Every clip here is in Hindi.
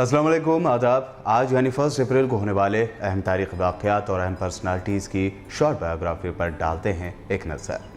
अस्सलाम वालेकुम, आदाब। आज यानी 1 अप्रैल को होने वाले अहम तारीख़ी वाक़यात और अहम पर्सनालिटीज़ की शॉर्ट बायोग्राफी पर डालते हैं एक नज़र।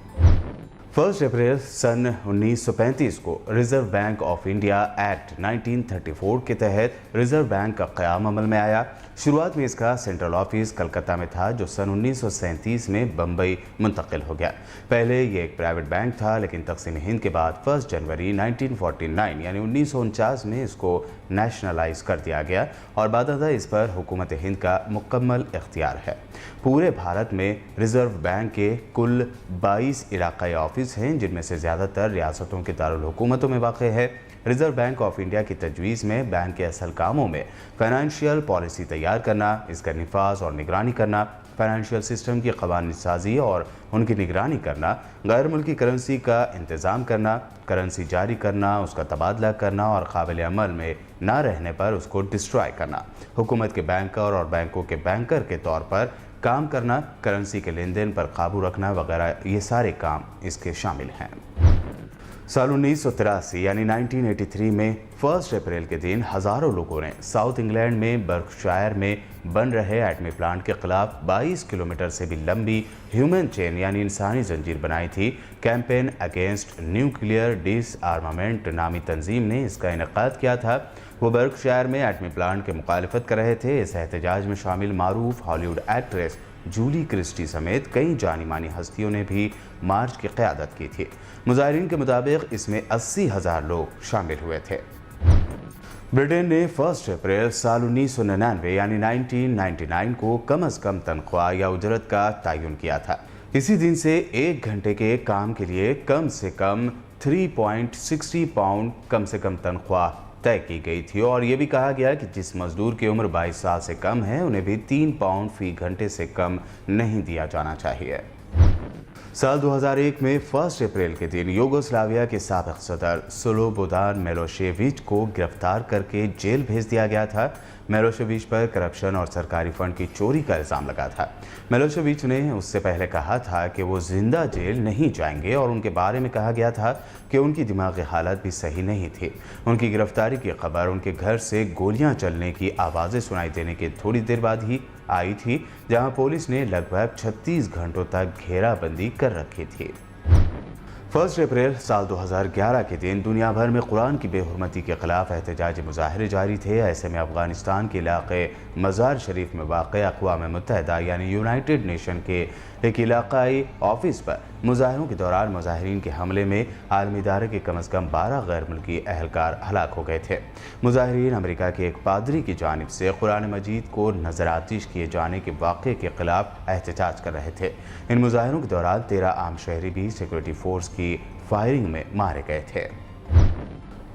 1 अप्रैल सन 1935 को reserve bank of India act 1934 के तहत रिज़र्व बैंक का क़याम अमल में आया। शुरुआत में इसका सेंट्रल ऑफिस कलकत्ता में था, जो सन 1937 में बम्बई मुंतकिल हो गया। पहले ये एक प्राइवेट बैंक था, लेकिन तक़सीम हिंद के बाद 1 जनवरी 1949 यानी 1949 में इसको नेशनलाइज कर दिया गया और बाकायदा इस पर हुकूमत हिंद का मुकम्मल इख्तियार है। पूरे भारत में रिज़र्व बैंक के कुल 22 इलाक़ाई ऑफिस हैं, जिनमें से ज़्यादातर रियासतों के दारुल हुकूमतों में वाक़ है। रिज़र्व बैंक ऑफ इंडिया की तजवीज़ में बैंक के असल कामों में फाइनेंशियल पॉलिसी तैयार करना, इसका निफाज और निगरानी करना, फाइनेंशियल सिस्टम की क़वानीन साज़ी और उनकी निगरानी करना, गैर मुल्की करेंसी का इंतज़ाम करना, करेंसी जारी करना, उसका तबादला करना और काबिल अमल में ना रहने पर उसको डिस्ट्रॉय करना, हुकूमत के बैंकर और बैंकों के बैंकर के तौर पर काम करना, करेंसी के लेन देन पर काबू रखना वगैरह, ये सारे काम इसके शामिल हैं। साल 1983 यानी 1983 में 1 अप्रैल के दिन हज़ारों लोगों ने साउथ इंग्लैंड में बर्कशायर में बन रहे एटमी प्लांट के खिलाफ 22 किलोमीटर से भी लंबी ह्यूमन चेन यानी इंसानी जंजीर बनाई थी। कैंपेन अगेंस्ट न्यूक्लियर डिसआर्मामेंट नामी तंजीम ने इसका इनेकाद किया था। वो बर्कशायर में एटमी प्लांट के मुखालिफत कर रहे थे। इस एहतजाज में शामिल मारूफ हॉलीवुड एक्ट्रेस जूली क्रिस्टी समेत कई जानी मानी हस्तियों ने भी मार्च की क़यादत की थी। मुजाहिरीन के मुताबिक इसमें 80,000 लोग शामिल हुए थे। ब्रिटेन ने 1 अप्रैल साल 1999 यानी 1999 को कम अज़ कम तनख्वाह या उजरत का तयन किया था। इसी दिन से 1 घंटे के काम के लिए कम से कम 3.60 पाउंड कम से कम तनख्वाह तय की गई थी और ये भी कहा गया कि जिस मजदूर की उम्र 22 साल से कम है उन्हें भी 3 पाउंड फी घंटे से कम नहीं दिया जाना चाहिए। साल 2001 में 1 अप्रैल के दिन यूगोस्लाविया के साबिक़ सदर स्लोबोदान मिलोशेविच को गिरफ्तार करके जेल भेज दिया गया था। मिलोशेविच पर करप्शन और सरकारी फंड की चोरी का इल्ज़ाम लगा था। मिलोशेविच ने उससे पहले कहा था कि वो जिंदा जेल नहीं जाएंगे और उनके बारे में कहा गया था कि उनकी दिमागी हालत भी सही नहीं थी। उनकी गिरफ्तारी की खबर उनके घर से गोलियां चलने की आवाज़ें सुनाई देने के थोड़ी देर बाद ही आई थी, जहां पुलिस ने लगभग 36 घंटों तक घेराबंदी कर रखी थी। 1 अप्रैल साल 2011 के दिन दुनिया भर में कुरान की बेहुरमती के खिलाफ एहतजाजी मुजाहरे जारी थे। ऐसे में अफगानिस्तान के इलाके मज़ार शरीफ में वाक़ अक़वाम मुत्तहिदा यानी यूनाइटेड नेशन के एक इलाक़ाई ऑफिस पर मुजाहरों के दौरान मुजाहिरीन के हमले में आलमी इदारे के कम अज़ कम 12 गैर मुल्की अहलकार हलाक हो गए थे। मुजाहिरीन अमेरिका के एक पादरी की जानिब से कुरान मजीद को नज़रआतिश किए जाने के वाक़े के खिलाफ एहतजाज कर रहे थे। इन मुजाहरों के दौरान 13 आम शहरी भी सिक्योरिटी फोर्स की फायरिंग में मारे गए थे।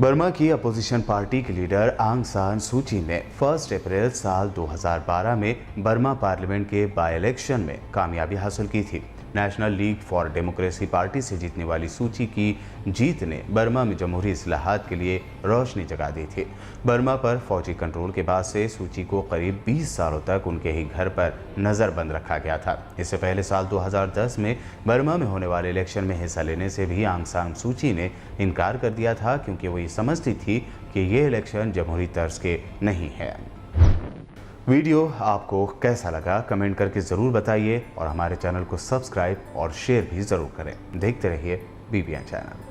बर्मा की अपोजिशन पार्टी के लीडर आंग सान सूची ने 1 अप्रैल साल 2012 में बर्मा पार्लियामेंट के बाई इलेक्शन में कामयाबी हासिल की थी। National league for democracy party से जीतने वाली सूची की जीत ने बर्मा में जमहूरी इस्लाहात के लिए रोशनी जगा दी थी। बर्मा पर फौजी कंट्रोल के बाद से सूची को करीब 20 सालों तक उनके ही घर पर नज़रबंद रखा गया था। इससे पहले साल 2010 में बर्मा में होने वाले इलेक्शन में हिस्सा लेने से भी आंग सान सूची ने इनकार कर दिया था, क्योंकि वो ये समझती थी कि ये इलेक्शन जमहूरी तर्ज के नहीं है। वीडियो आपको कैसा लगा कमेंट करके ज़रूर बताइए और हमारे चैनल को सब्सक्राइब और शेयर भी ज़रूर करें। देखते रहिए BBN चैनल।